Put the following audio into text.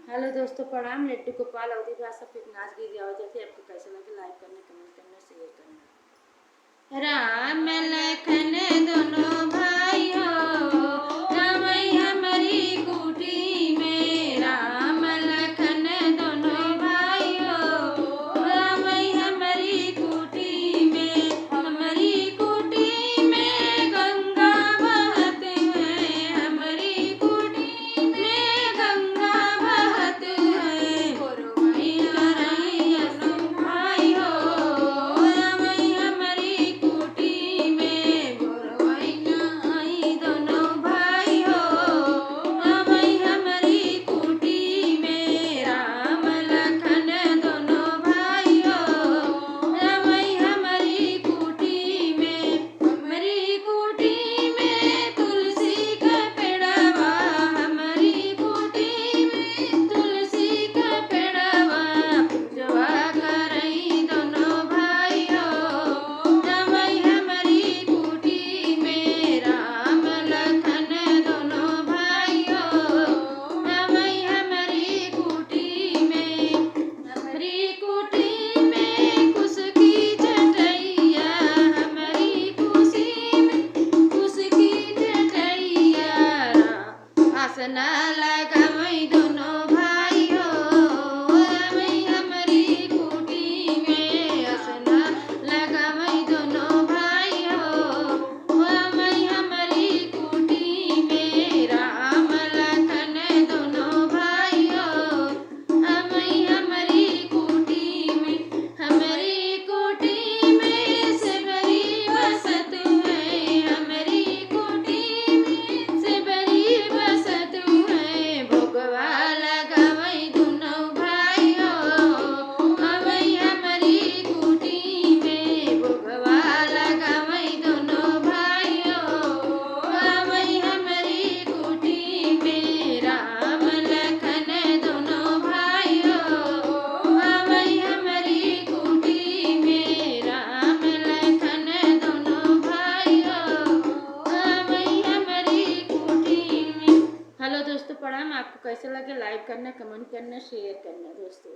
Hello दोस्तों, प्रणाम। लड्डू गोपाल अवधि भाषा फिर नाच गीत गाओ जाती है। आपको कैसा लगे लाइक करना, कमेंट करना, शेयर करना। राम लखन दोनों भाई हो, रामई हमारी कुटी में। राम लखन दोनों भाई हो, रामई हमारी कुटी में। हमारी कुटी में गंगा बहत है, हमारी कुटी में गंगा बहत है। गोरवैया रैया तुम भाई हो, रामई हमारी कुटी में। गोरवैया आई दोनों भाई हो, रामई हमारी कुटी में। राम लखन दोनों भाई हो, रामई हमारी कुटी में। हमारी कुटी में तुलसी का पेड़वा, हमारी कुटी में तुलसी का पेड़वा। पूजवा करई दोनों भाई हो, रामई हमारी कुटी में। राम लखन दोनों भाई हो, रामई हमारी कुटी में। हमारी कुटी में कुसकी चटैया, हमारी कुशी में कुसकी चटैया। आसना लगावई दोनों भाई हो, रामई हमारी कुटी में। आसना लगावई दोनों भाई हो, रामई हमारी कुटी में। राम लखन दोनों भाई हो, रामई हमारी कुटी में। हमारी कुटी में सेवरी बसत है, हमारी कुटी में सेवरी बसत है। भोगवा लगावई दोनों भाई हो, रामई हमारी कुटी में। भोगवा लगावई दोनों भाई हो, रामई हमारी कुटी में। राम लखन दोनों भाई हो, रामई हमारी कुटी में। राम लखन दोनों भाई हो, रामई हमारी कुटी में। हेलो दोस्तों, प्रणाम। आपको कैसे लगे लाइक करना, कमेंट करना, शेयर करना दोस्तों।